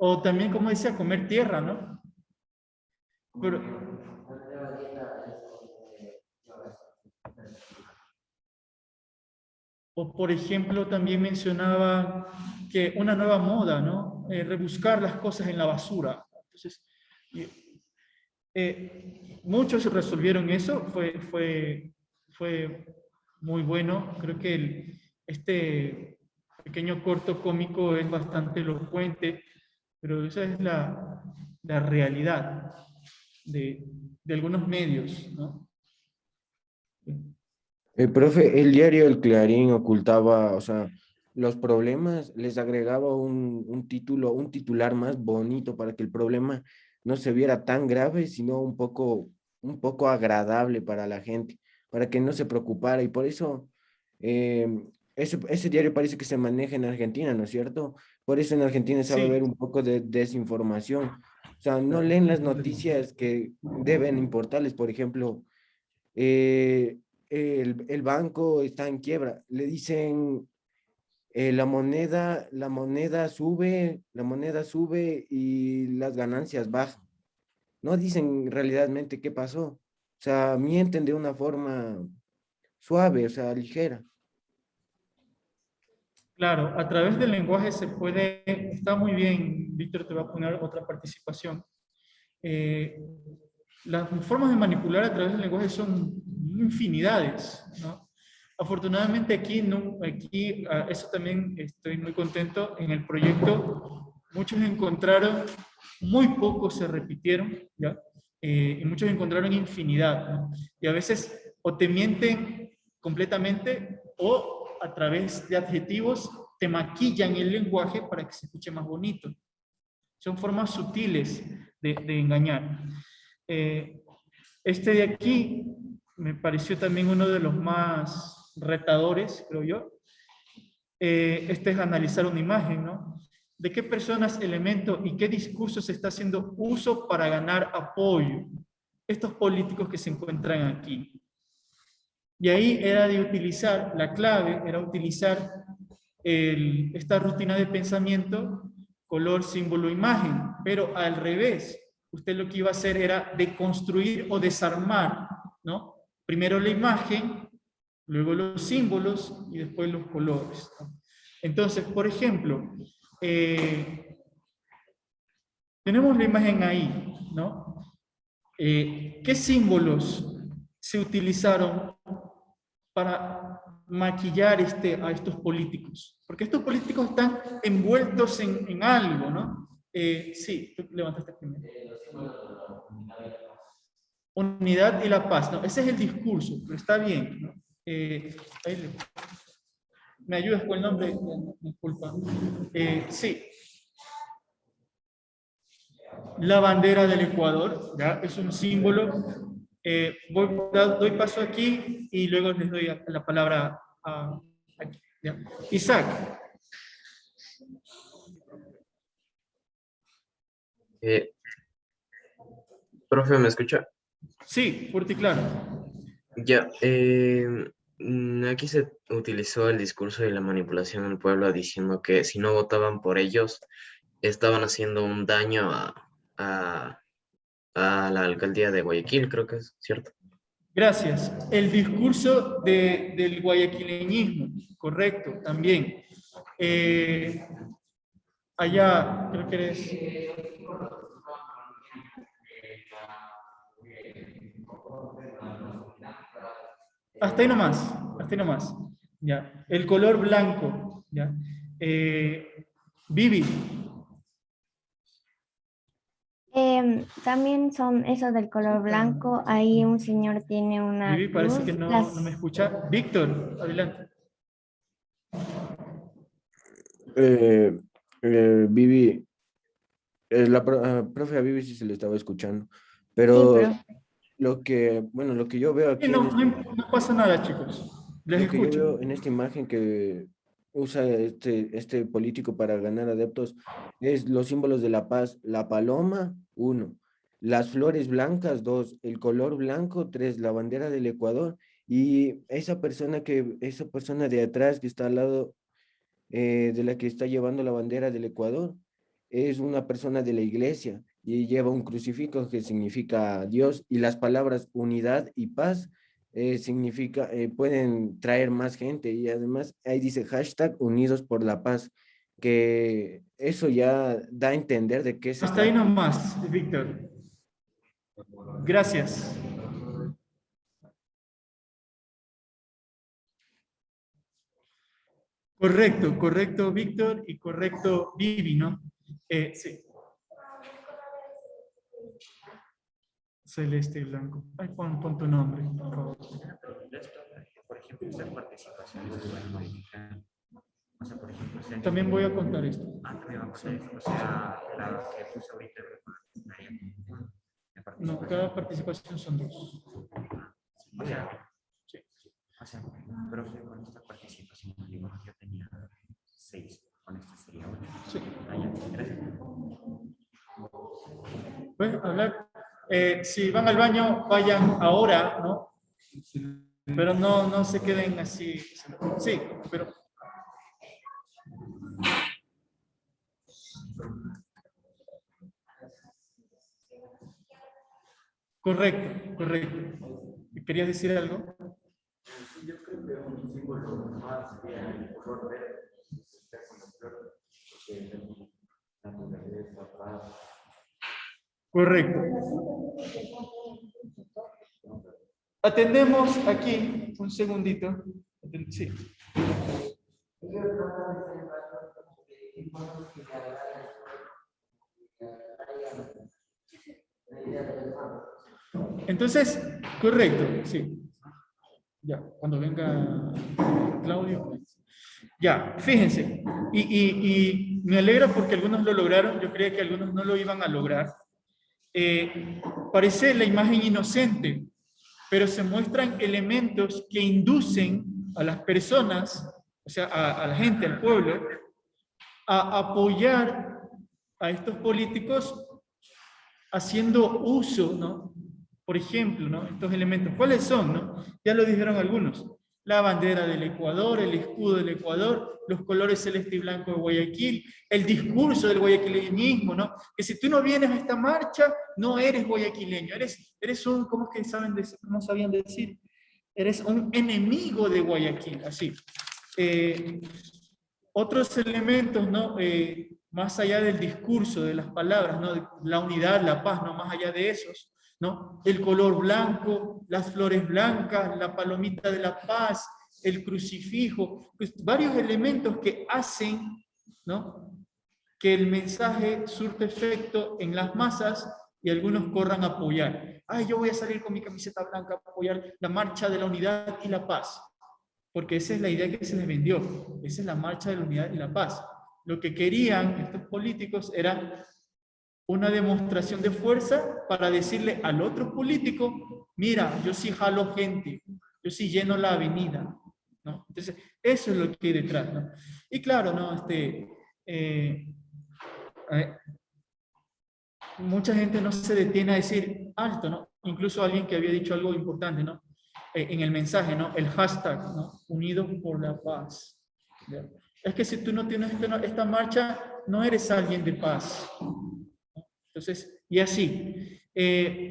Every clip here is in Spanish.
O también, como decía, comer tierra, ¿no? Pero, o por ejemplo, también mencionaba que una nueva moda, ¿no? Rebuscar las cosas en la basura. Entonces, muchos resolvieron eso, fue muy bueno. Creo que este pequeño corto cómico es bastante elocuente, pero esa es la realidad de, de algunos medios, ¿no? Profe, el diario El Clarín ocultaba, o sea, los problemas, les agregaba un título, un titular más bonito para que el problema no se viera tan grave, sino un poco agradable para la gente, para que no se preocupara. Y por eso ese diario parece que se maneja en Argentina, ¿no es cierto? Por eso en Argentina sabe haber Sí, un poco de desinformación. O sea, no leen las noticias que deben importarles, por ejemplo el banco está en quiebra. Le dicen, la moneda sube y las ganancias bajan. No dicen realmente qué pasó. O sea, mienten de una forma suave, o sea, ligera. claro, a través del lenguaje se puede, está muy bien, Víctor, te va a poner otra participación. Eh, las formas de manipular a través del lenguaje son infinidades, ¿no? Afortunadamente aquí, no, aquí eso también estoy muy contento en el proyecto. Muchos encontraron, muy pocos se repitieron, ¿ya? Y muchos encontraron infinidad, ¿no? Y a veces o te mienten completamente o a través de adjetivos te maquillan el lenguaje para que se escuche más bonito. Son formas sutiles de engañar. Eh, este de aquí me pareció también uno de los más retadores, creo yo. Este es analizar una imagen, ¿no? ¿De qué personas, elementos y qué discurso se está haciendo uso para ganar apoyo? Estos políticos que se encuentran aquí. Y ahí era de utilizar, la clave era utilizar esta rutina de pensamiento, color, símbolo, imagen, pero al revés. Usted lo que iba a hacer era deconstruir o desarmar, ¿no? Primero la imagen, luego los símbolos y después los colores, ¿no? Entonces, por ejemplo, tenemos la imagen ahí, ¿no? ¿Qué símbolos se utilizaron para maquillar a estos políticos? Porque estos políticos están envueltos en algo, ¿no? Sí, tú levantaste primero. Unidad y la paz, ¿no? Ese es el discurso, pero está bien, ¿no? ¿Me ayudas con el nombre? Disculpa. Sí, la bandera del Ecuador, ¿ya? Es un símbolo. Doy paso aquí y luego les doy la palabra aquí, ¿ya? Isaac. Eh, Profe, ¿me escucha? Sí, fuerte y claro. Ya, aquí se utilizó el discurso de la manipulación al pueblo diciendo que si no votaban por ellos, estaban haciendo un daño a, a la alcaldía de Guayaquil, creo que es cierto. Gracias. El discurso del guayaquileñismo, correcto, también. Eh, allá, creo que eres... hasta ahí nomás. Ya. El color blanco, ya. Vivi, También son esos del color blanco. Ahí un señor tiene una Vivi parece que cruz. no me escucha. Víctor, adelante. Eh, Vivi, profe a Vivi sí se le estaba escuchando, Sí, pero pero bueno, lo que yo veo Sí, aquí en no, esta no pasa nada, chicos. Les lo que yo escucho. veo en esta imagen que usa este político para ganar adeptos es los símbolos de la paz, la paloma, uno, las flores blancas, dos, el color blanco, tres, la bandera del Ecuador, y esa persona de atrás que está al lado de la que está llevando la bandera del Ecuador, es una persona de la iglesia y lleva un crucifijo que significa Dios, y las palabras unidad y paz pueden traer más gente, y además ahí dice hashtag unidos por la paz, que eso ya da a entender de qué se Hasta ahí nomás, Víctor. Gracias. Correcto, correcto, Víctor, y correcto, Vivi, ¿no? Sí. Celeste y blanco. Ay, pon tu nombre, por favor. Por ejemplo, estas participaciones se pueden modificar. O sea, por ejemplo, También voy a contar esto. también va a contar esto. O sea, la que puse ahorita No, cada participación son 2. O sea, Sí. o sea, pero con esta participación, digo, yo tenía 6, con esta sería 8. Sí. Gracias. Puedes hablar. Si van al baño, vayan ahora, ¿no? Pero no se queden así. Sí, pero... Correcto, correcto. ¿Querías decir algo? Yo creo que un símbolo más sería el color verde, porque la naturaleza, paz. Correcto. Atendemos aquí, un segundito. Sí. Entonces, correcto, sí. Ya, cuando venga Claudio. Pues. Ya, fíjense. Y me alegra porque algunos lo lograron. Yo creía que algunos no lo iban a lograr. Parece la imagen inocente, pero se muestran elementos que inducen a las personas, o sea, a la gente, al pueblo, a apoyar a estos políticos haciendo uso, ¿no? Por ejemplo, ¿no? Estos elementos, ¿cuáles son, no? Ya lo dijeron algunos. La bandera del Ecuador, el escudo del Ecuador, los colores celeste y blanco de Guayaquil, el discurso del guayaquileñismo, ¿no? Que si tú no vienes a esta marcha, no eres guayaquileño, eres un, ¿cómo es que saben decir? ¿Cómo sabían decir? Eres un enemigo de Guayaquil, así. Otros elementos, ¿no? Más allá del discurso, de las palabras, ¿no? La unidad, la paz, ¿no? Más allá de esos, ¿no? El color blanco, las flores blancas, la palomita de la paz, el crucifijo, pues varios elementos que hacen, ¿no? Que el mensaje surte efecto en las masas y algunos corran a apoyar. Ay, yo voy a salir con mi camiseta blanca a apoyar la marcha de la unidad y la paz. Porque esa es la idea que se les vendió. Esa es la marcha de la unidad y la paz. Lo que querían estos políticos era una demostración de fuerza para decirle al otro político, mira, yo sí jalo gente, yo sí lleno la avenida, ¿no? Entonces, eso es lo que hay detrás, ¿no? Y claro, ¿no? Mucha gente no se detiene a decir alto, ¿no? Incluso alguien que había dicho algo importante, ¿no? En el mensaje, ¿no? El hashtag, ¿no? Unidos por la paz. ¿Ya? Es que si tú no tienes esta marcha, no eres alguien de paz. Entonces, y así.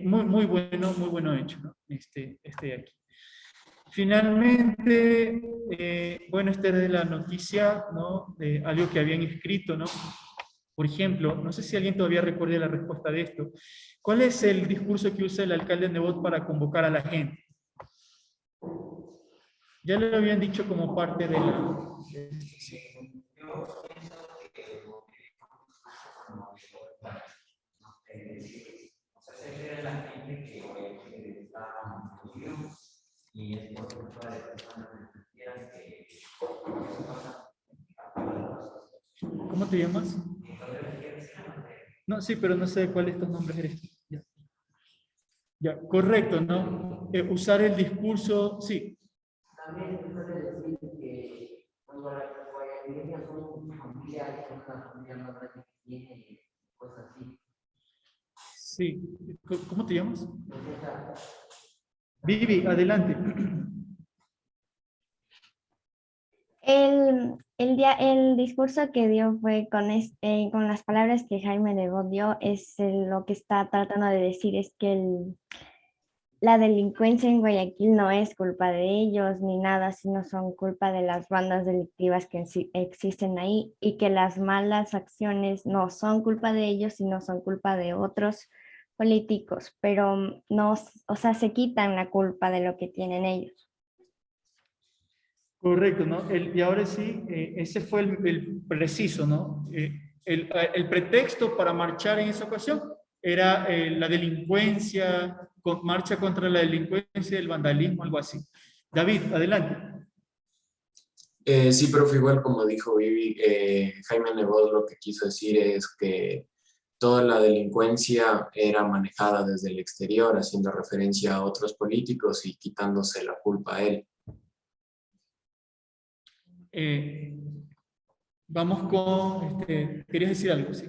Muy bueno hecho, ¿no? Este de aquí. Finalmente, bueno, esta es la noticia, ¿no? De algo que habían escrito, ¿no? Por ejemplo, no sé si alguien todavía recuerda la respuesta de esto. ¿Cuál es el discurso que usa el alcalde de Nebot para convocar a la gente? Ya lo habían dicho como parte de la... ¿Cómo te llamas? No, sí, pero no sé cuál de estos nombres eres. Ya, correcto, ¿no? Usar el discurso, sí. También se puede decir que cuando las guayaquileñas son familiares, son una familia más grande que tiene, cosas así. Sí. ¿Cómo te llamas? Vivi, adelante. el discurso que dio fue con las palabras que Jaime Nebot dio, lo que está tratando de decir es que la delincuencia en Guayaquil no es culpa de ellos ni nada, sino son culpa de las bandas delictivas que existen ahí y que las malas acciones no son culpa de ellos, sino son culpa de otros políticos, pero no, o sea, se quitan la culpa de lo que tienen ellos. Correcto, ¿no? Y ahora sí, ese fue el preciso, ¿no? El pretexto para marchar en esa ocasión era la delincuencia, marcha contra la delincuencia, el vandalismo, algo así. David, adelante. Sí, profe, igual como dijo Vivi, Jaime Nebot lo que quiso decir es que toda la delincuencia era manejada desde el exterior, haciendo referencia a otros políticos y quitándose la culpa a él. Vamos con, ¿querías decir algo? Sí.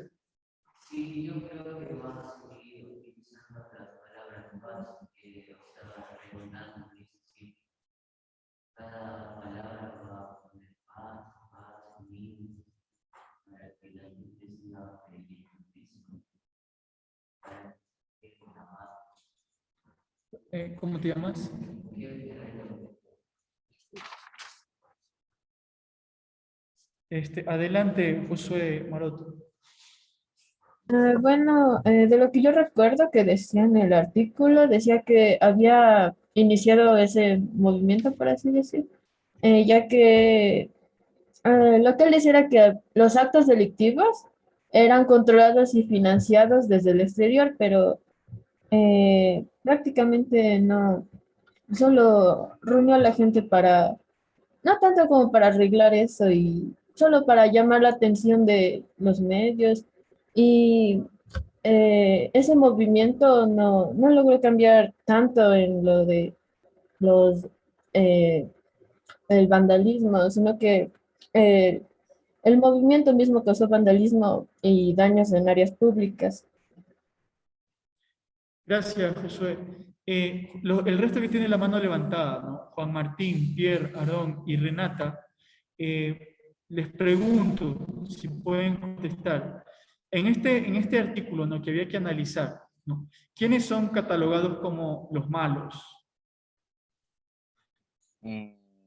Sí, yo creo que más utilizando las palabras más que estaba preguntando, es decir, cada palabra va a poner paz, unir, para que la gente siga creyendo ¿Cómo te llamas? Adelante, Josué Maroto. Bueno, de lo que yo recuerdo que decía en el artículo, decía que había iniciado ese movimiento, por así decir, ya que lo que él decía era que los actos delictivos eran controlados y financiados desde el exterior, pero prácticamente no, solo reunió a la gente para, no tanto como para arreglar eso y solo para llamar la atención de los medios y ese movimiento no logró cambiar tanto en lo de los eh, el vandalismo, sino que eh, el movimiento mismo causó vandalismo y daños en áreas públicas. Gracias, Josué. El resto que tiene la mano levantada, ¿no? Juan Martín, Pierre, Aarón y Renata, les pregunto si pueden contestar. En este artículo, ¿no?, que había que analizar, ¿no?, ¿quiénes son catalogados como los malos?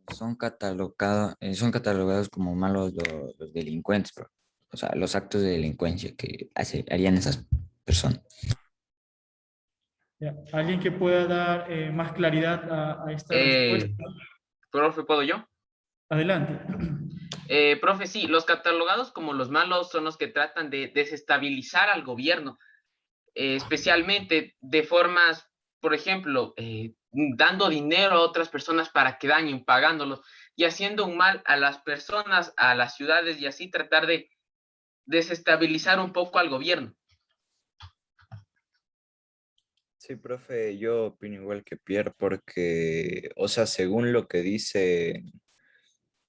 Son catalogados como malos los delincuentes, o sea, los actos de delincuencia que harían esas personas. Ya, ¿alguien que pueda dar más claridad a esta respuesta? Profe, ¿puedo yo? Adelante. Profe, sí, los catalogados como los malos son los que tratan de desestabilizar al gobierno, especialmente de formas, por ejemplo, dando dinero a otras personas para que dañen, pagándolos y haciendo un mal a las personas, a las ciudades y así tratar de desestabilizar un poco al gobierno. Sí, profe, yo opino igual que Pierre porque, o sea, según lo que dicen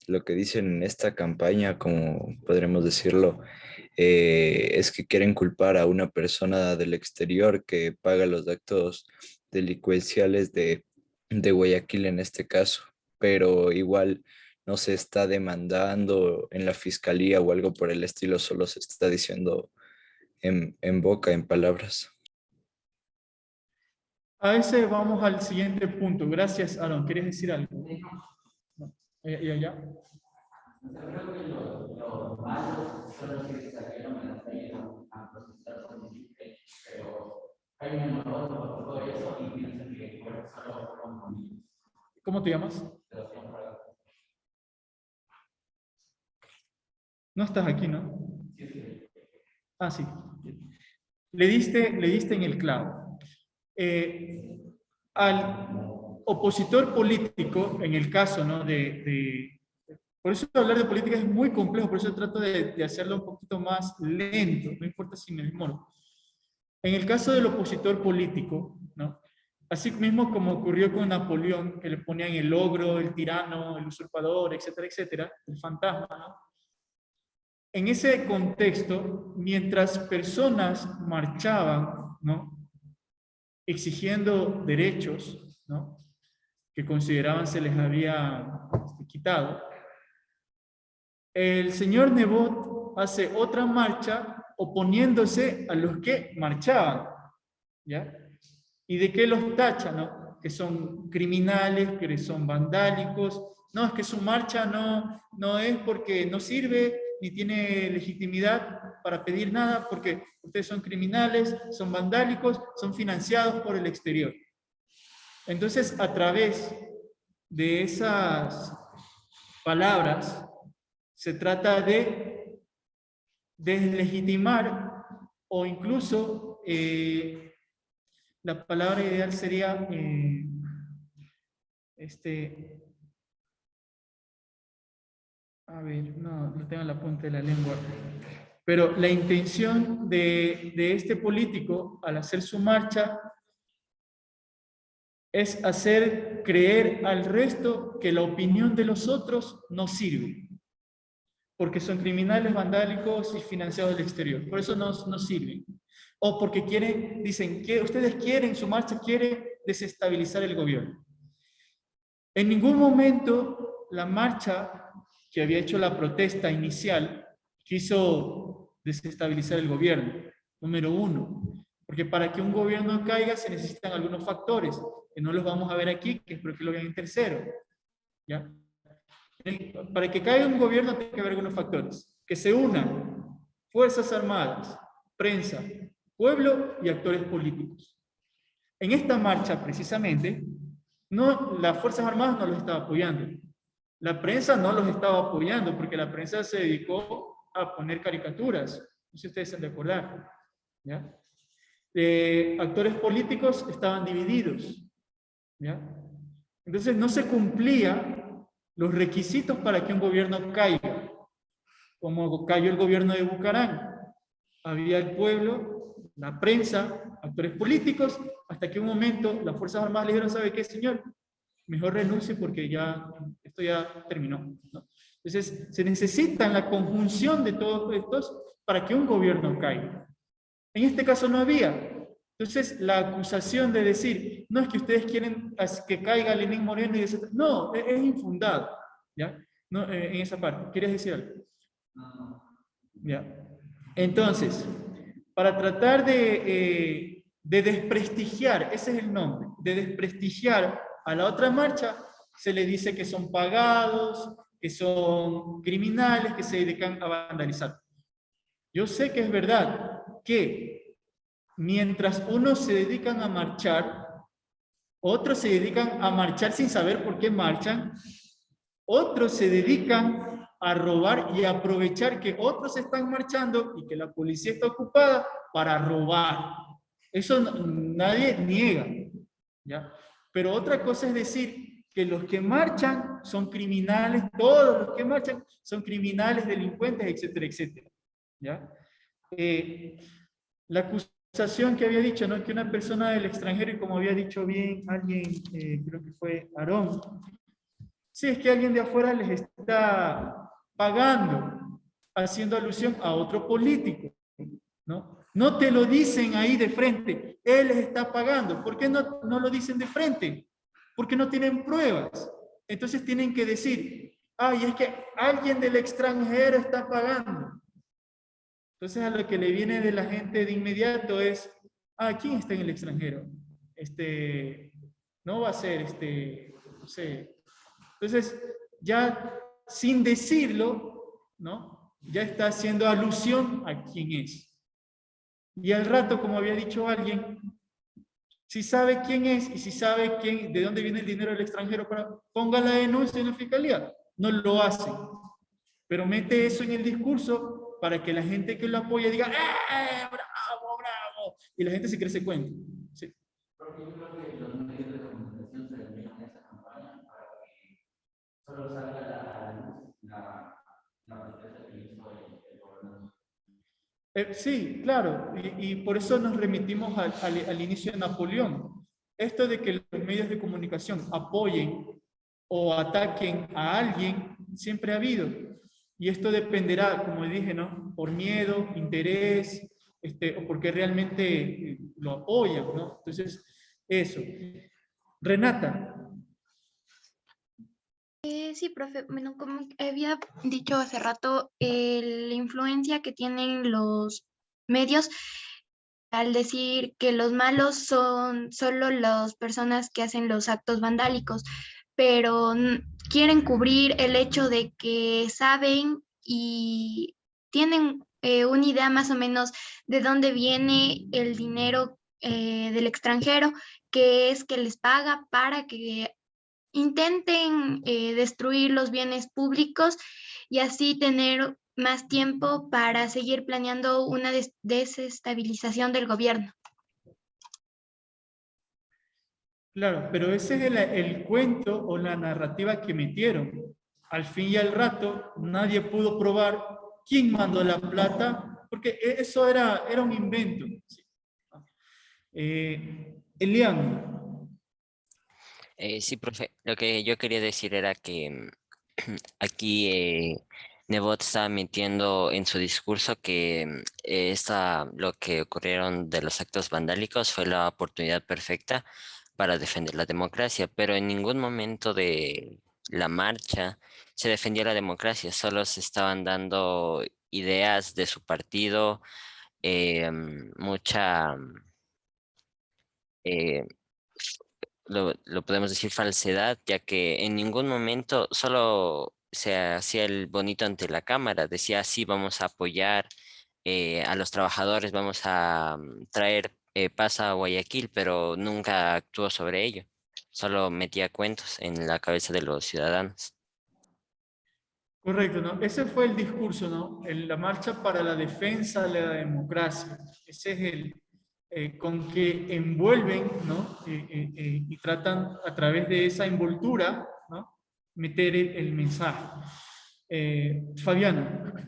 en esta campaña, como podremos decirlo, es que quieren culpar a una persona del exterior que paga los actos delincuenciales de Guayaquil en este caso, pero igual no se está demandando en la fiscalía o algo por el estilo, solo se está diciendo en boca, en palabras. A ese vamos al siguiente punto. Gracias, Aaron. ¿Quieres decir algo? No. ¿Ya? Creo que los malos son los que salieron a la calle a protestar por el pero hay un montón por eso y piensan que solo fueron conmigo. ¿Cómo te llamas? No estás aquí, ¿no? Ah, sí. Le diste en el clavo. Al opositor político, en el caso, ¿no?, por eso hablar de política es muy complejo, por eso trato de hacerlo un poquito más lento, no importa si me demoro. En el caso del opositor político, ¿no?, así mismo como ocurrió con Napoleón, que le ponían el ogro, el tirano, el usurpador, etcétera, etcétera, el fantasma, ¿no? En ese contexto, mientras personas marchaban, ¿no?, exigiendo derechos, ¿no?, que consideraban se les había quitado, el señor Nebot hace otra marcha oponiéndose a los que marchaban, ¿ya? ¿Y de qué los tacha, no? Que son criminales, que son vandálicos. No, es que su marcha no es porque no sirve ni tiene legitimidad para pedir nada, porque ustedes son criminales, son vandálicos, son financiados por el exterior. Entonces, a través de esas palabras, se trata de deslegitimar o incluso la palabra ideal sería a ver, no tengo en la punta de la lengua, pero la intención de este político al hacer su marcha es hacer creer al resto que la opinión de los otros no sirve, porque son criminales, vandálicos y financiados del exterior. Por eso no sirven. O porque dicen que ustedes quieren, su marcha quiere desestabilizar el gobierno. En ningún momento la marcha que había hecho la protesta inicial quiso desestabilizar el gobierno. Número uno, porque para que un gobierno caiga se necesitan algunos factores, que no los vamos a ver aquí, que espero que lo vean en tercero. ¿Ya? Para que caiga un gobierno tiene que haber algunos factores. Que se unan Fuerzas Armadas, prensa, pueblo y actores políticos. En esta marcha, precisamente, las Fuerzas Armadas no los estaba apoyando. La prensa no los estaba apoyando, porque la prensa se dedicó a poner caricaturas. No sé si ustedes se han de acordar. ¿Ya? Actores políticos estaban divididos. ¿Ya? Entonces no se cumplían los requisitos para que un gobierno caiga. Como cayó el gobierno de Bucarán. Había el pueblo, la prensa, actores políticos, hasta que un momento las Fuerzas Armadas le dijeron, ¿sabe qué, señor? Mejor renuncie porque esto ya terminó, ¿no? Entonces, se necesita la conjunción de todos estos para que un gobierno caiga. En este caso no había. Entonces, la acusación de decir, no es que ustedes quieren que caiga Lenín Moreno y etc. No, es infundado, ¿ya? No, en esa parte. ¿Quieres decir algo? ¿Ya? Entonces, para tratar de desprestigiar, ese es el nombre, de desprestigiar a la otra marcha, se le dice que son pagados, que son criminales, que se dedican a vandalizar. Yo sé que es verdad que mientras unos se dedican a marchar, otros se dedican a marchar sin saber por qué marchan, otros se dedican a robar y a aprovechar que otros están marchando y que la policía está ocupada para robar. Eso nadie niega, ¿ya? Pero otra cosa es decir que los que marchan son criminales, todos los que marchan son criminales, delincuentes, etcétera, etcétera, ¿ya? La acusación que había dicho, ¿no? Que una persona del extranjero, y como había dicho bien alguien, creo que fue Aarón, sí, es que alguien de afuera les está pagando, haciendo alusión a otro político, ¿no? No te lo dicen ahí de frente, él les está pagando. ¿Por qué no lo dicen de frente? Porque no tienen pruebas. Entonces tienen que decir, ay, es que alguien del extranjero está pagando. Entonces a lo que le viene de la gente de inmediato es, ¿quién está en el extranjero? No va a ser, no sé. Entonces, ya sin decirlo, ¿no? Ya está haciendo alusión a quién es. Y al rato, como había dicho alguien, si sabe quién es y si sabe de dónde viene el dinero del extranjero, ponga la denuncia en la fiscalía. No lo hace. Pero mete eso en el discurso para que la gente que lo apoya diga, ¡bravo, bravo! Y la gente se cree ese cuento. Sí. Porque yo creo que los medios de comunicación se debían a esa campaña para que solo salga la protesta que hizo el gobernador. Sí, claro, y por eso nos remitimos al inicio de Napoleón. Esto de que los medios de comunicación apoyen o ataquen a alguien, siempre ha habido. Y esto dependerá, como dije, ¿no? Por miedo, interés, o porque realmente lo apoyan, ¿no? Entonces, eso. Renata. Sí, profe. Bueno, como había dicho hace rato, la influencia que tienen los medios al decir que los malos son solo las personas que hacen los actos vandálicos, pero quieren cubrir el hecho de que saben y tienen una idea más o menos de dónde viene el dinero del extranjero, que es que les paga para que intenten destruir los bienes públicos y así tener más tiempo para seguir planeando una desestabilización del gobierno. Claro, pero ese es el cuento o la narrativa que metieron. Al fin y al rato, nadie pudo probar quién mandó la plata, porque eso era un invento. ¿Sí? Elian. Sí, profe, lo que yo quería decir era que aquí Nebot estaba mintiendo en su discurso que lo que ocurrieron de los actos vandálicos fue la oportunidad perfecta para defender la democracia, pero en ningún momento de la marcha se defendió la democracia, solo se estaban dando ideas de su partido, mucha... eh, lo podemos decir falsedad, ya que en ningún momento solo se hacía el bonito ante la cámara, decía sí, vamos a apoyar a los trabajadores, vamos a traer paz a Guayaquil, pero nunca actuó sobre ello, solo metía cuentos en la cabeza de los ciudadanos. Correcto, ¿no? Ese fue el discurso, ¿no? La marcha para la defensa de la democracia. Ese es con que envuelven, ¿no? Y tratan a través de esa envoltura, ¿no? Meter el mensaje. Fabiana.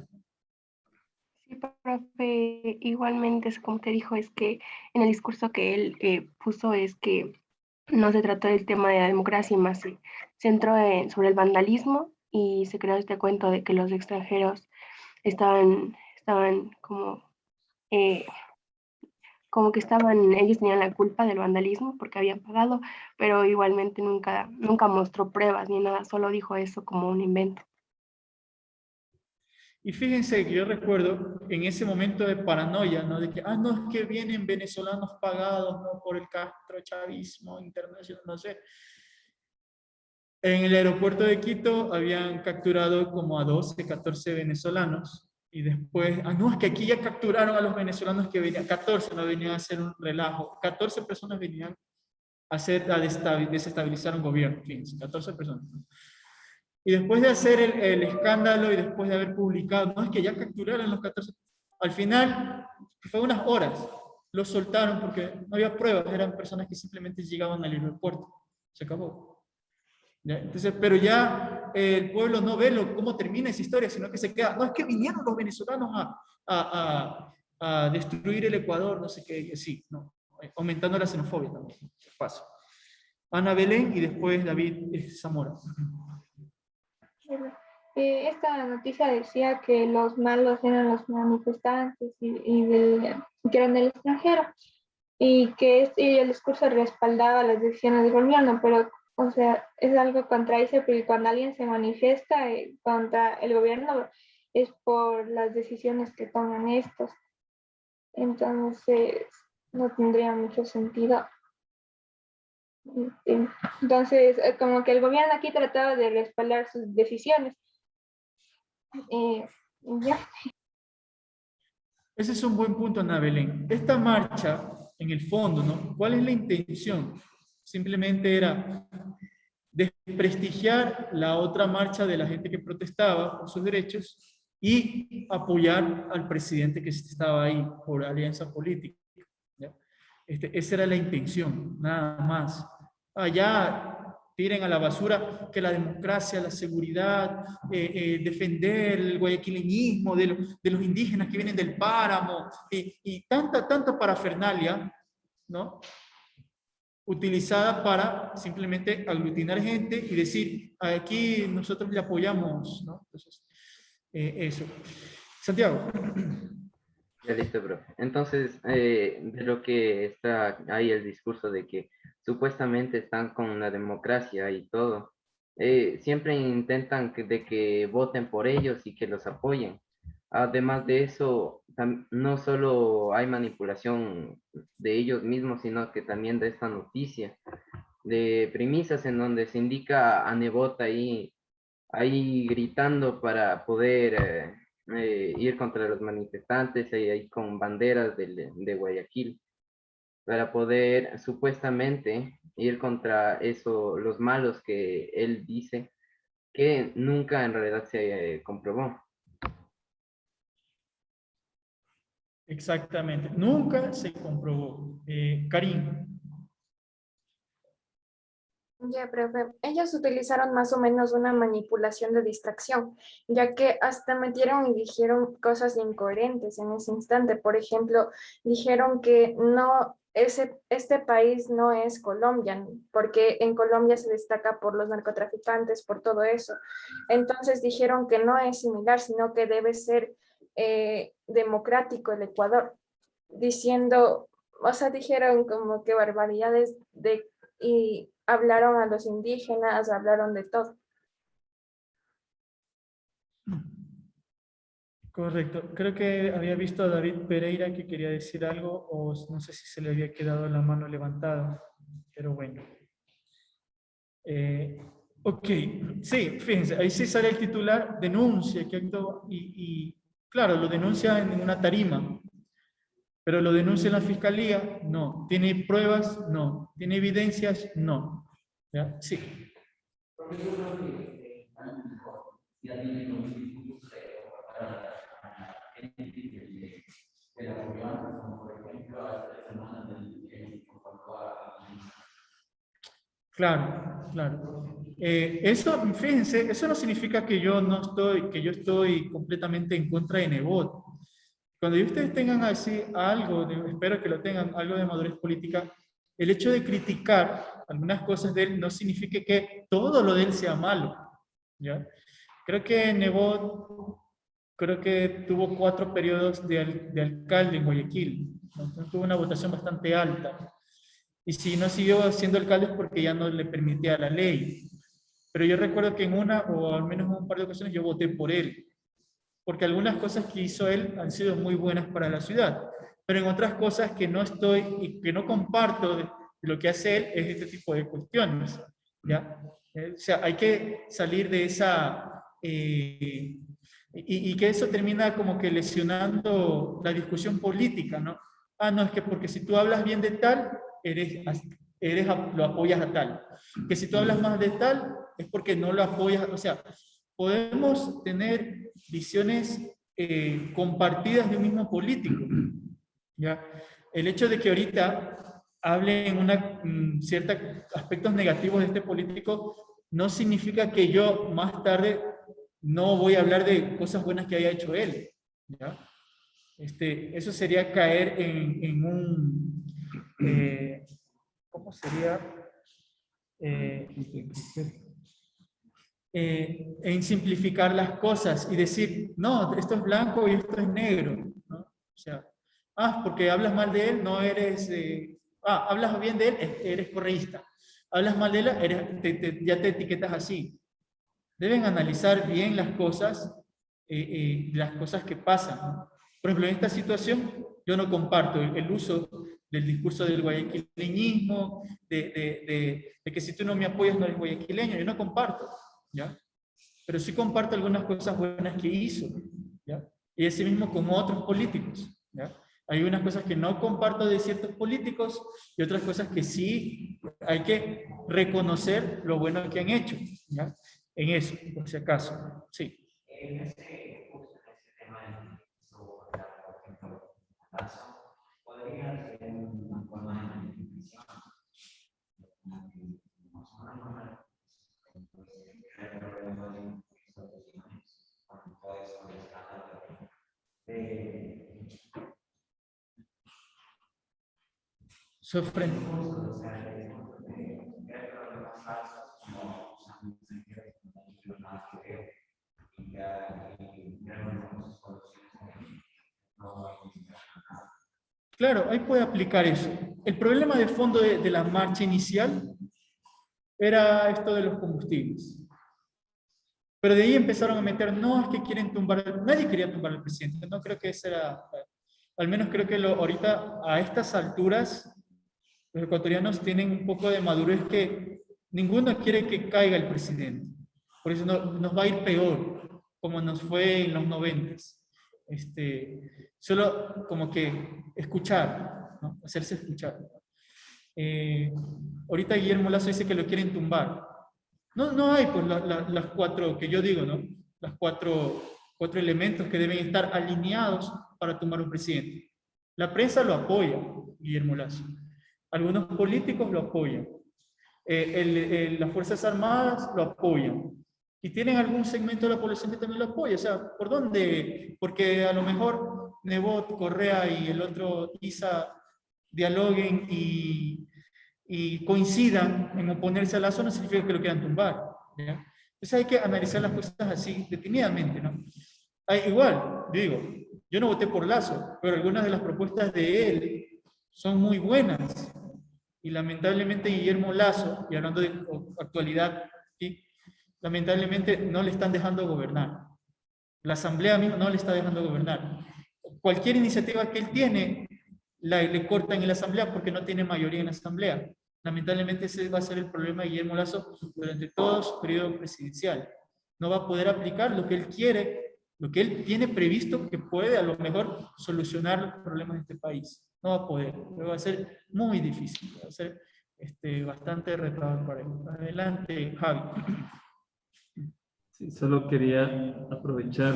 Sí, profe, igualmente, es como te dijo, es que en el discurso que él puso es que no se trató del tema de la democracia, y más se centró sobre el vandalismo y se creó este cuento de que los extranjeros estaban eh, como que ellos tenían la culpa del vandalismo porque habían pagado, pero igualmente nunca mostró pruebas ni nada, solo dijo eso como un invento. Y fíjense que yo recuerdo en ese momento de paranoia, ¿no? De que, no, es que vienen venezolanos pagados, ¿no? Por el Castro chavismo internacional, no sé. En el aeropuerto de Quito habían capturado como a 12, 14 venezolanos. Y después, no, es que aquí ya capturaron a los venezolanos que venían, 14 no venían a hacer un relajo, 14 personas venían a desestabilizar un gobierno, fíjense, 14 personas. Y después de hacer el escándalo y después de haber publicado, no, es que ya capturaron los 14, al final, fue unas horas, los soltaron porque no había pruebas, eran personas que simplemente llegaban al aeropuerto, se acabó. ¿Ya? Entonces, pero ya el pueblo no ve cómo termina esa historia, sino que se queda, no, es que vinieron los venezolanos a destruir el Ecuador, no sé qué, sí, no, aumentando la xenofobia también, paso. Ana Belén y después David Zamora. Esta noticia decía que los malos eran los manifestantes que eran del extranjero y que el discurso respaldaba las decisiones del gobierno, pero o sea, es algo contradice porque cuando alguien se manifiesta contra el gobierno es por las decisiones que toman estos. Entonces, no tendría mucho sentido. Entonces, como que el gobierno aquí trataba de respaldar sus decisiones. Ya. Ese es un buen punto, Ana Belén. Esta marcha, en el fondo, ¿no? ¿Cuál es la intención? Simplemente era desprestigiar la otra marcha de la gente que protestaba por sus derechos y apoyar al presidente que estaba ahí por alianza política. ¿Ya? Esa era la intención, nada más. Allá tiren a la basura que la democracia, la seguridad, defender el guayaquileñismo de los indígenas que vienen del páramo y tanta parafernalia, ¿no? Utilizada para simplemente aglutinar gente y decir, aquí nosotros le apoyamos, ¿no? Entonces, eso. Santiago. Ya listo, profe. Entonces, de lo que está ahí el discurso de que supuestamente están con la democracia y todo, siempre intentan de que voten por ellos y que los apoyen. Además de eso, no solo hay manipulación de ellos mismos, sino que también de esta noticia, de premisas en donde se indica a Nebot ahí gritando para poder ir contra los manifestantes, ahí con banderas de Guayaquil, para poder supuestamente ir contra eso, los malos que él dice, que nunca en realidad se comprobó. Exactamente, nunca se comprobó. Karim. Ya, profe, ellos utilizaron más o menos una manipulación de distracción, ya que hasta metieron y dijeron cosas incoherentes en ese instante. Por ejemplo, dijeron que no, este país no es Colombia, porque en Colombia se destaca por los narcotraficantes, por todo eso. Entonces dijeron que no es similar, sino que debe ser democrático el Ecuador, diciendo, o sea, dijeron como que barbaridades y hablaron a los indígenas, hablaron de todo. Correcto. Creo que había visto a David Pereira que quería decir algo, o no sé si se le había quedado la mano levantada, pero bueno. Ok, sí, fíjense, ahí sí sale el titular, denuncia que actuó, y claro, lo denuncia en una tarima, pero lo denuncia en la fiscalía, no. ¿Tiene pruebas? No. ¿Tiene evidencias? No. ¿Ya? Sí. Claro, claro. Eso, fíjense, eso no significa que yo estoy completamente en contra de Nebot. Cuando ustedes tengan así algo, espero que lo tengan, algo de madurez política, el hecho de criticar algunas cosas de él no significa que todo lo de él sea malo, ¿ya? Creo que Nebot, tuvo 4 periodos de alcalde en Guayaquil, ¿no? Tuvo una votación bastante alta. Y si no siguió siendo alcalde es porque ya no le permitía la ley. Pero yo recuerdo que en una, o al menos en un par de ocasiones, yo voté por él. Porque algunas cosas que hizo él han sido muy buenas para la ciudad. Pero en otras cosas que no estoy y que no comparto de lo que hace él es este tipo de cuestiones, ¿ya? O sea, hay que salir de esa... y que eso termina como que lesionando la discusión política, ¿no? Ah, no, es que porque si tú hablas bien de tal, lo apoyas a tal. Que si tú hablas más de tal, es porque no lo apoyas. O sea, podemos tener visiones compartidas de un mismo político, ¿ya? El hecho de que ahorita hablen ciertos aspectos negativos de este político no significa que yo más tarde no voy a hablar de cosas buenas que haya hecho él, ¿ya? Eso sería caer en un... ¿cómo sería? En simplificar las cosas y decir, no, esto es blanco y esto es negro, ¿no? O sea, porque hablas mal de él, no eres... hablas bien de él, eres correísta. Hablas mal de él, ya te etiquetas así. Deben analizar bien las cosas que pasan, ¿no? Por ejemplo, en esta situación, yo no comparto el uso del discurso del guayaquileñismo, de que si tú no me apoyas no eres guayaquileño, yo no comparto, ¿ya? Pero sí comparto algunas cosas buenas que hizo, ¿ya? Y así mismo con otros políticos, ¿ya? Hay unas cosas que no comparto de ciertos políticos y otras cosas que sí hay que reconocer lo bueno que han hecho, ¿ya? En eso, por si acaso, sí. Sufren. Claro, ahí puede aplicar eso. El problema de fondo de la marcha inicial era esto de los combustibles. Pero de ahí empezaron a meter, no, es que quieren tumbar, nadie quería tumbar al presidente, no creo que ese era, al menos creo que ahorita a estas alturas los ecuatorianos tienen un poco de madurez que ninguno quiere que caiga el presidente, por eso nos va a ir peor, como nos fue en los 90s. Solo como que escuchar, ¿no? Hacerse escuchar. Ahorita Guillermo Lasso dice que lo quieren tumbar. No hay pues las cuatro que yo digo, ¿no? Las cuatro elementos que deben estar alineados para tumbar un presidente. La prensa lo apoya, Guillermo Lasso. Algunos políticos lo apoyan. Las Fuerzas Armadas lo apoyan. Y tienen algún segmento de la población que también lo apoya. O sea, ¿por dónde? Porque a lo mejor Nebot, Correa y el otro Isa dialoguen y coincidan en oponerse a Lasso, no significa que lo quieran tumbar, ¿ya? Entonces hay que analizar las cosas así, detenidamente, ¿no? Igual, digo, yo no voté por Lasso, pero algunas de las propuestas de él son muy buenas. Y lamentablemente Guillermo Lasso, y hablando de actualidad, ¿sí? Lamentablemente no le están dejando gobernar. La Asamblea misma no le está dejando gobernar. Cualquier iniciativa que él tiene, le cortan en la Asamblea porque no tiene mayoría en la Asamblea. Lamentablemente ese va a ser el problema de Guillermo Lasso durante todo su periodo presidencial. No va a poder aplicar lo que él quiere, lo que él tiene previsto que puede a lo mejor solucionar los problemas de este país. No va a poder, pero va a ser muy difícil, va a ser bastante retador para él. Adelante, Javi. Sí, solo quería aprovechar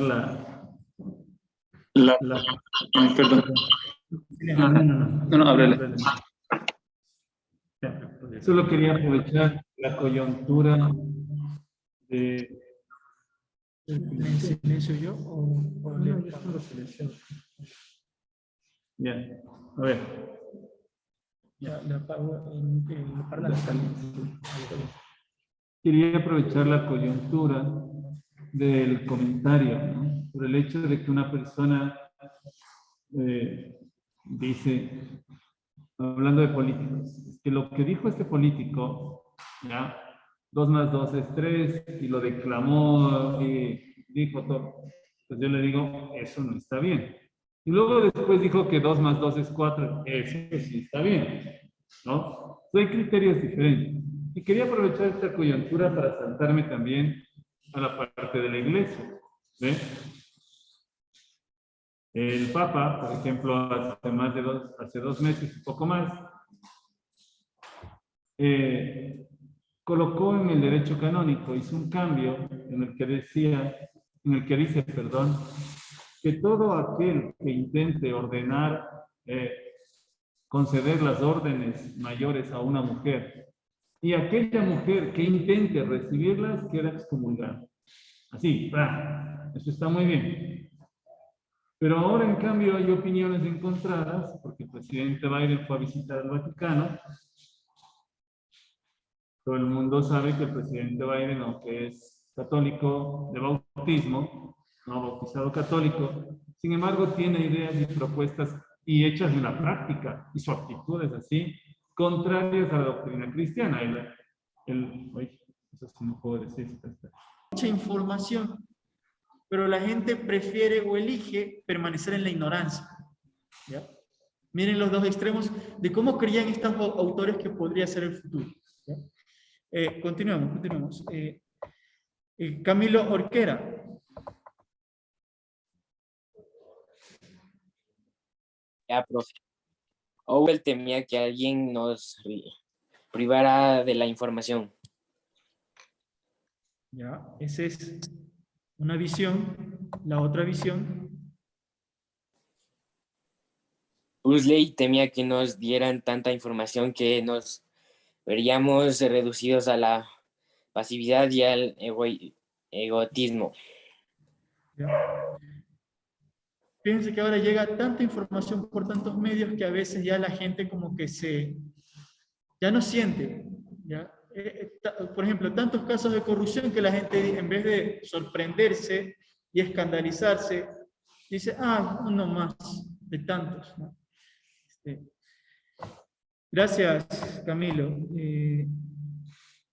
perdón. No, háblale. Solo quería aprovechar la coyuntura de... ¿En silencio yo o No, yo solo silencio. Bien, a ver. Ya, le apago el parlante. Quería aprovechar la coyuntura del comentario, ¿no? Por el hecho de que una persona dice, hablando de políticos, que lo que dijo este político, ¿ya? 2 más 2 es 3, y lo declamó y dijo todo. Pues yo le digo, eso no está bien. Y luego después dijo que 2 más 2 es 4, eso sí está bien, ¿no? Hay criterios diferentes. Y quería aprovechar esta coyuntura para saltarme también a la parte de la iglesia. ¿Ve? El Papa, por ejemplo, hace 2 meses, un poco más, colocó en el derecho canónico, hizo un cambio en el que dice, que todo aquel que intente ordenar, conceder las órdenes mayores a una mujer, y aquella mujer que intente recibirlas queda excomulgada. Así, eso está muy bien. Pero ahora, en cambio, hay opiniones encontradas, porque el presidente Biden fue a visitar el Vaticano. Todo el mundo sabe que el presidente Biden, aunque es católico de bautismo, no bautizado católico, sin embargo tiene ideas y propuestas y hechas en la práctica, y su actitud es así, contrarias a la doctrina cristiana. Eso sí no puedo decir. Mucha información, pero la gente prefiere o elige permanecer en la ignorancia, ¿ya? Miren los dos extremos de cómo creían estos autores que podría ser el futuro, ¿ya? Continuemos. Camilo Orquera. Ya, profe. Orwell temía que alguien nos privara de la información. Ya, esa es una visión. La otra visión. Huxley temía que nos dieran tanta información que nos veríamos reducidos a la pasividad y al egotismo. ¿Ya? Fíjense que ahora llega tanta información por tantos medios que a veces ya la gente como que ya no siente, ¿ya? Por ejemplo, tantos casos de corrupción que la gente, en vez de sorprenderse y escandalizarse, dice, uno más de tantos, ¿no? Gracias, Camilo.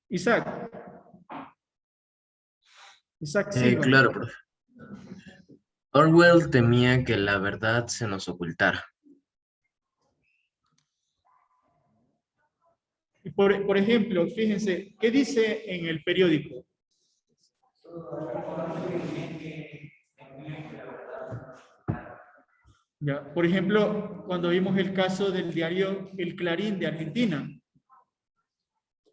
Isaac. Isaac Silva. Claro, profe. Orwell temía que la verdad se nos ocultara. Y por ejemplo, fíjense, ¿qué dice en el periódico? Ya, por ejemplo, cuando vimos el caso del diario El Clarín de Argentina,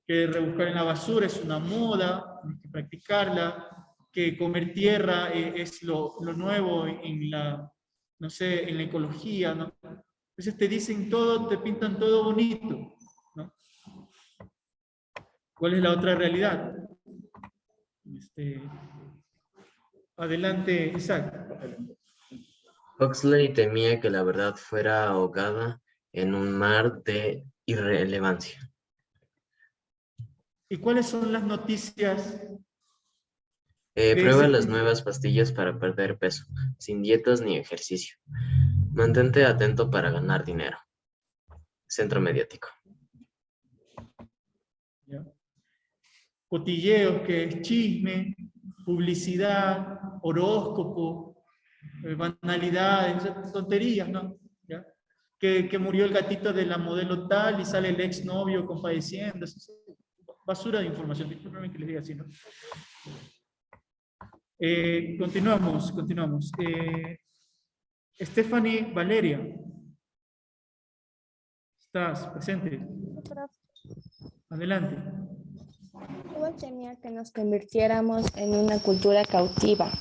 que rebuscar en la basura es una moda, hay que practicarla, que comer tierra es lo nuevo en la, no sé, en la ecología, ¿no? Entonces te dicen todo, te pintan todo bonito, ¿no? ¿Cuál es la otra realidad? Adelante, Isaac. Huxley temía que la verdad fuera ahogada en un mar de irrelevancia. ¿Y cuáles son las noticias? Prueba las nuevas pastillas para perder peso, sin dietas ni ejercicio. Mantente atento para ganar dinero. Centro mediático. ¿Ya? Cotilleos, que es chisme, publicidad, horóscopo, banalidades, tonterías, ¿no? ¿Ya? Que murió el gatito de la modelo tal y sale el exnovio compadeciendo. Basura de información, discúlpenme que les diga así, ¿no? Continuamos. Stephanie Valeria. ¿Estás presente? Adelante. Orwell temía que nos convirtiéramos en una cultura cautiva.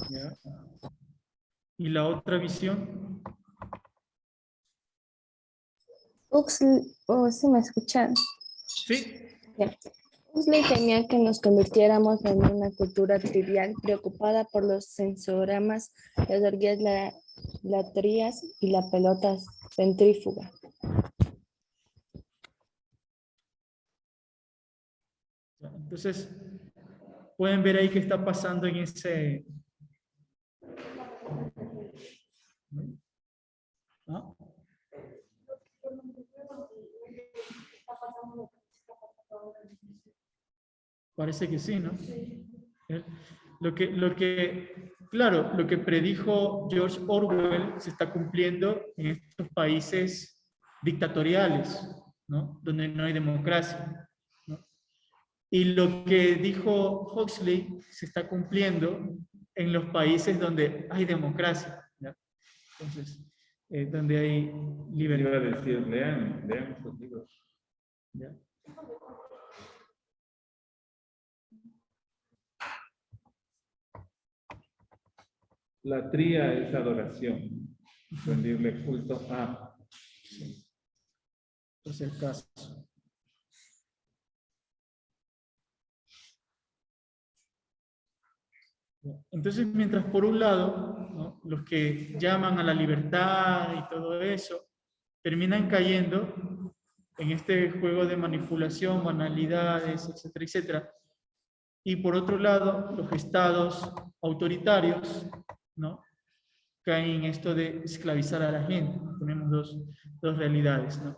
¿Ya? ¿Y la otra visión? ¿Sí me escuchan? Sí. Bien. Huxley temía que nos convirtiéramos en una cultura trivial, preocupada por los sensogramas, las orgías latrías y la pelota centrífuga. Entonces, pueden ver ahí qué está pasando en ese... ¿No? Parece que sí, ¿no? Claro, lo que predijo George Orwell se está cumpliendo en estos países dictatoriales, ¿no? Donde no hay democracia, ¿no? Y lo que dijo Huxley se está cumpliendo en los países donde hay democracia, ¿no? Entonces, donde hay libertad. Iba a decir, lean estos libros. ¿Ya? Latría es adoración, rendirle culto a. Es el caso. Entonces, mientras por un lado, ¿no?, los que llaman a la libertad y todo eso, terminan cayendo en este juego de manipulación, banalidades, etcétera, etcétera. Y por otro lado, los estados autoritarios, ¿no?, caen en esto de esclavizar a la gente. Tenemos dos realidades, ¿no?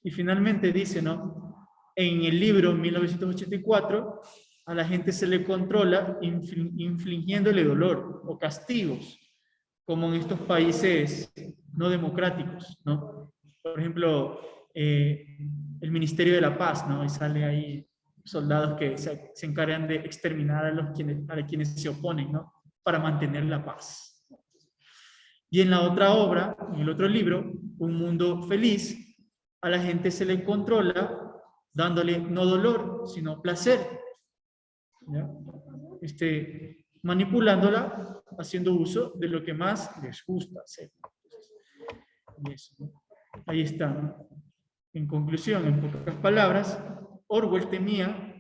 Y finalmente dice, ¿no?, en el libro 1984, a la gente se le controla infligiéndole dolor o castigos, como en estos países no democráticos, ¿no? Por ejemplo, el Ministerio de la Paz, ¿no? Y sale ahí soldados que se encargan de exterminar a quienes se oponen, ¿no?, para mantener la paz. Y en la otra obra, en el otro libro, Un Mundo Feliz, a la gente se le controla dándole no dolor, sino placer, ¿ya? Manipulándola, haciendo uso de lo que más les gusta hacer. Y eso, ¿no? Ahí está, ¿no? En conclusión, en pocas palabras, Orwell temía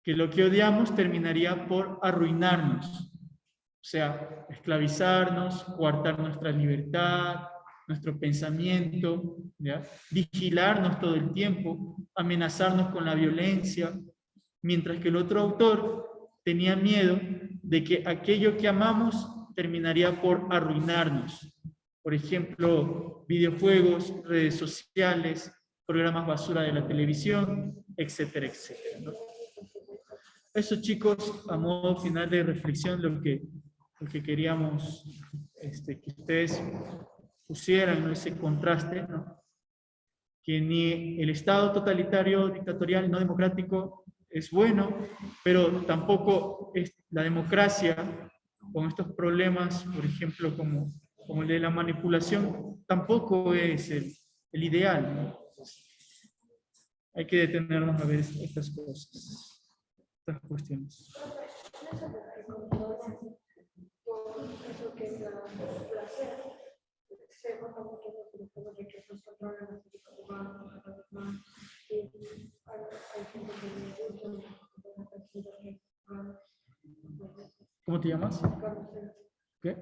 que lo que odiamos terminaría por arruinarnos. O sea, esclavizarnos, coartar nuestra libertad, nuestro pensamiento, ¿ya?, vigilarnos todo el tiempo, amenazarnos con la violencia, mientras que el otro autor tenía miedo de que aquello que amamos terminaría por arruinarnos. Por ejemplo, videojuegos, redes sociales, programas basura de la televisión, etcétera, etcétera, ¿no? Eso, chicos, a modo final de reflexión, lo que queríamos que ustedes pusieran, ¿no? Ese contraste, ¿no? Que ni el Estado totalitario, dictatorial, no democrático es bueno, pero tampoco es la democracia, con estos problemas, por ejemplo, como el de la manipulación, tampoco es el ideal, ¿no? Hay que detenernos a ver estas cosas, estas cuestiones. ¿Cómo te llamas? ¿Qué?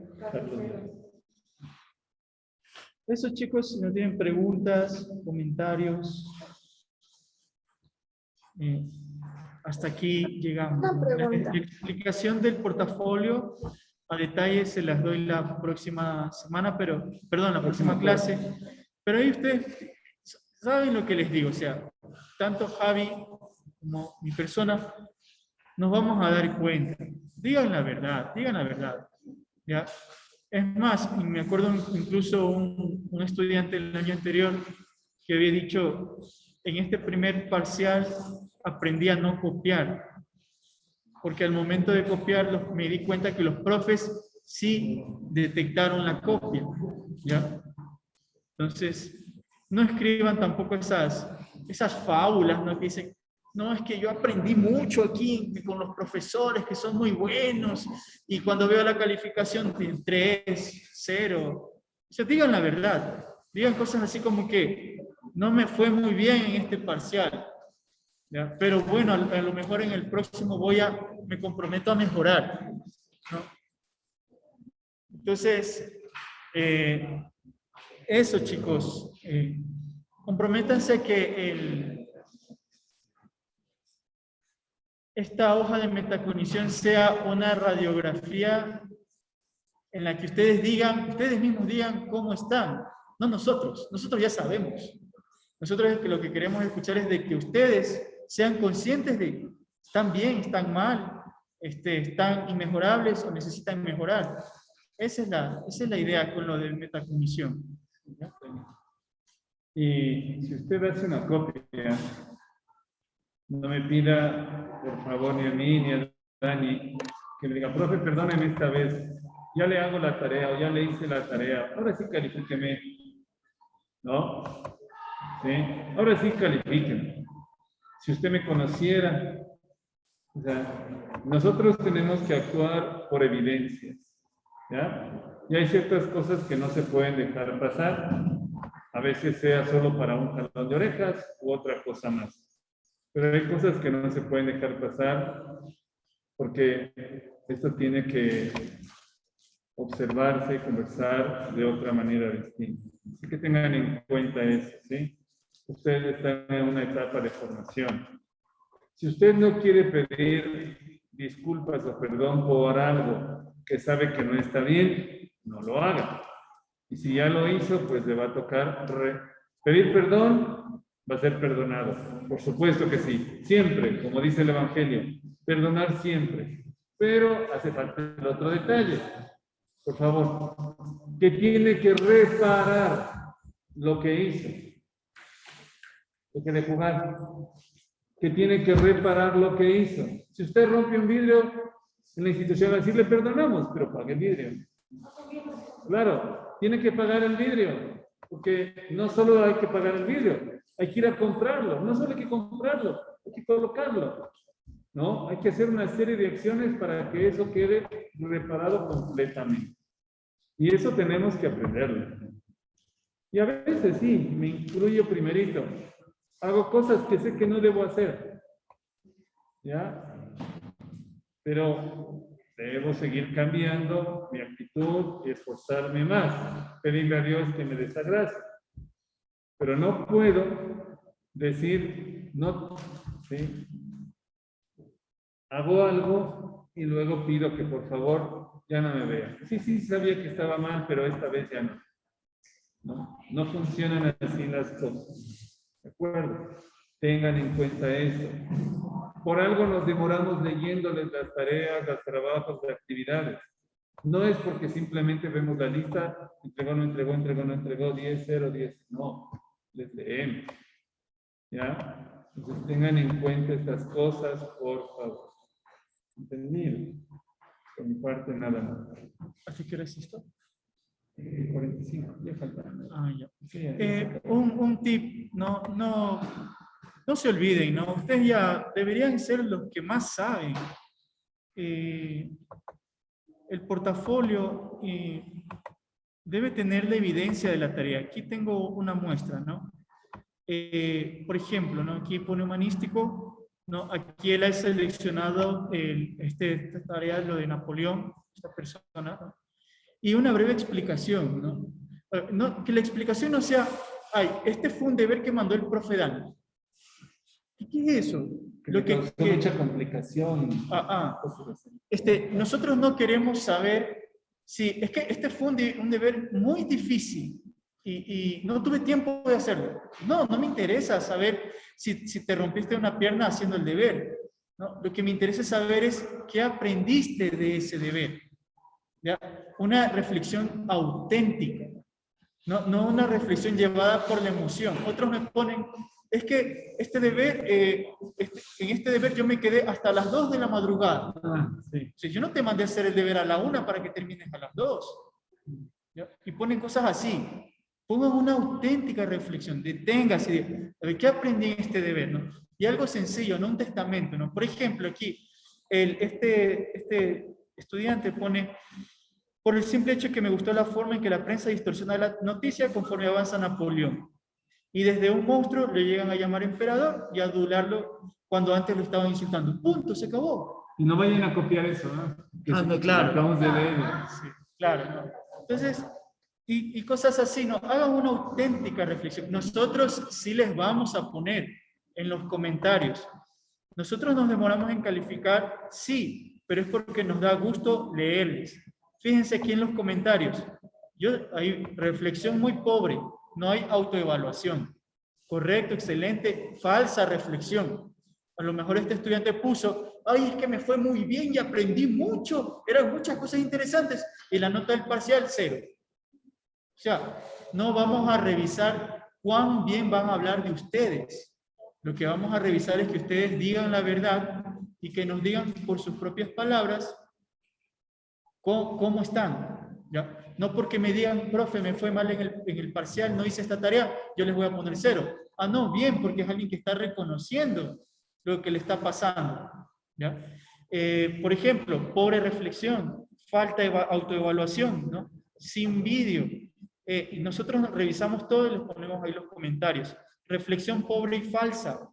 Eso, chicos, si no tienen preguntas, comentarios, hasta aquí llegamos. Una pregunta. La explicación del portafolio a detalle se las doy la próxima semana, la próxima clase. Pero ahí ustedes saben lo que les digo, o sea, tanto Javi como mi persona nos vamos a dar cuenta. Digan la verdad, ¿ya? Es más, y me acuerdo incluso un estudiante el año anterior que había dicho, en este primer parcial aprendí a no copiar, porque al momento de copiar me di cuenta que los profes sí detectaron la copia, ¿ya? Entonces, no escriban tampoco esas fábulas, ¿no? Que dicen, no, es que yo aprendí mucho aquí con los profesores que son muy buenos, y cuando veo la calificación 3, 0, o sea, digan la verdad, digan cosas así como que no me fue muy bien en este parcial, ¿ya? Pero bueno, a lo mejor en el próximo me comprometo a mejorar, ¿no? Entonces, eso, chicos, comprométanse que esta hoja de metacognición sea una radiografía en la que ustedes mismos digan cómo están, no nosotros ya sabemos. Nosotros lo que queremos escuchar es de que ustedes sean conscientes de que están bien, están mal, están inmejorables o necesitan mejorar. Esa es la idea con lo de metacognición. Y si usted hace una copia, no me pida, por favor, ni a mí ni a Dani, que me diga, profe, perdóneme esta vez, ya le hago la tarea o ya le hice la tarea, ahora sí califíqueme, ¿no? ¿Sí? Ahora sí califíqueme. Si usted me conociera, o sea, nosotros tenemos que actuar por evidencias, ¿ya? Y hay ciertas cosas que no se pueden dejar pasar, a veces sea solo para un jalón de orejas u otra cosa más. Pero hay cosas que no se pueden dejar pasar porque esto tiene que observarse y conversar de otra manera distinta. Así que tengan en cuenta eso, ¿sí? Ustedes están en una etapa de formación. Si usted no quiere pedir disculpas o perdón por algo que sabe que no está bien, no lo haga. Y si ya lo hizo, pues le va a tocar pedir perdón, va a ser perdonado. Por supuesto que sí, siempre, como dice el Evangelio, perdonar siempre. Pero hace falta el otro detalle. Por favor, que tiene que reparar lo que hizo. Deje de jugar. Que tiene que reparar lo que hizo. Si usted rompe un vidrio en la institución, va a decir, le perdonamos, pero pague el vidrio. Claro, tiene que pagar el vidrio, porque no solo hay que pagar el vidrio, hay que ir a comprarlo. No solo hay que comprarlo, hay que colocarlo. ¿No? Hay que hacer una serie de acciones para que eso quede reparado completamente. Y eso tenemos que aprenderlo. Y a veces sí, me incluyo primerito. Hago cosas que sé que no debo hacer. ¿Ya? Pero debo seguir cambiando mi actitud y esforzarme más. Pedirle a Dios que me dé esa gracia. Pero no puedo decir, no, ¿sí? Hago algo y luego pido que por favor ya no me vean. Sí, sabía que estaba mal, pero esta vez ya no. No funcionan así las cosas. ¿De acuerdo? Tengan en cuenta eso. Por algo nos demoramos leyéndoles las tareas, los trabajos, las actividades. No es porque simplemente vemos la lista, entregó, no entregó, entregó, no entregó, 10, 0, 10. No, les leemos. ¿Ya? Entonces tengan en cuenta estas cosas, por favor. ¿Entendido? Por mi parte, nada más. ¿Así que eres esto? 45, ya falta. Ah, ya. Sí, ya. Un tip, no se olviden, ¿no? Ustedes ya deberían ser los que más saben. El portafolio debe tener la evidencia de la tarea. Aquí tengo una muestra, ¿no? Por ejemplo, ¿no? Aquí pone humanístico, ¿no? Aquí él ha seleccionado esta tarea, lo de Napoleón, esta persona, ¿no? Y una breve explicación, ¿no? Que la explicación no sea, ay, este fue un deber que mandó el profe Dan. ¿Qué es eso? Lo que mucha complicación. Nosotros no queremos saber si, es que este fue un deber muy difícil y no tuve tiempo de hacerlo. No me interesa saber si te rompiste una pierna haciendo el deber, ¿no? Lo que me interesa saber es qué aprendiste de ese deber. ¿Ya? Una reflexión auténtica, no una reflexión llevada por la emoción. Otros me ponen, es que este deber, en este deber yo me quedé hasta las 2 de la madrugada. Sí. Si yo no te mandé a hacer el deber a la 1 para que termines a las 2. ¿Ya? Y ponen cosas así. Pongan una auténtica reflexión, deténgase, ¿de qué aprendí en este deber? ¿No? Y algo sencillo, no un testamento, ¿no? Por ejemplo, aquí, este estudiante pone, por el simple hecho que me gustó la forma en que la prensa distorsiona la noticia conforme avanza Napoleón. Y desde un monstruo le llegan a llamar emperador y a adularlo cuando antes lo estaban insultando. Punto, se acabó. Y no vayan a copiar eso, ¿no? No, claro. Acabamos de leer. Sí, claro, ¿no? Entonces, y cosas así, ¿no? Hagan una auténtica reflexión. Nosotros sí les vamos a poner en los comentarios. Nosotros nos demoramos en calificar, sí, pero es porque nos da gusto leerles. Fíjense aquí en los comentarios. Hay reflexión muy pobre, no hay autoevaluación. Correcto, excelente, falsa reflexión. A lo mejor este estudiante puso, ay, es que me fue muy bien y aprendí mucho, eran muchas cosas interesantes, y la nota del parcial, 0. O sea, no vamos a revisar cuán bien van a hablar de ustedes. Lo que vamos a revisar es que ustedes digan la verdad y que nos digan por sus propias palabras cómo están. ¿Ya? No porque me digan, profe, me fue mal en el parcial, no hice esta tarea, yo les voy a poner 0. Ah, no, bien, porque es alguien que está reconociendo lo que le está pasando. ¿Ya? Por ejemplo, pobre reflexión, falta de autoevaluación, ¿no? Sin vídeo. Nosotros revisamos todo y les ponemos ahí los comentarios. Reflexión pobre y falsa.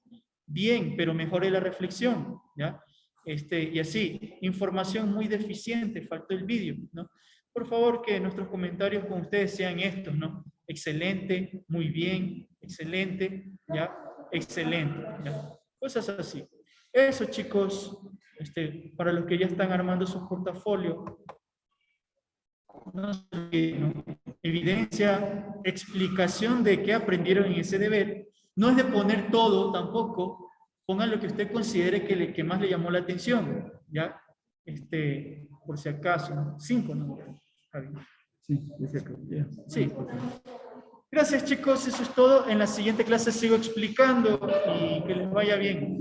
Bien, pero mejore la reflexión. ¿Ya? Y así, información muy deficiente, faltó el vídeo, ¿no? Por favor, que nuestros comentarios con ustedes sean estos, ¿no? Excelente, muy bien, excelente, ¿ya? Excelente, ¿ya? Cosas así. Eso, chicos, para los que ya están armando su portafolio, no se olviden, ¿no? Evidencia, explicación de qué aprendieron en ese deber. No es de poner todo tampoco, pongan lo que usted considere que más le llamó la atención, ¿ya? Por si acaso, ¿no? 5, ¿no? Sí, sí. Gracias, chicos, eso es todo. En la siguiente clase sigo explicando y que les vaya bien.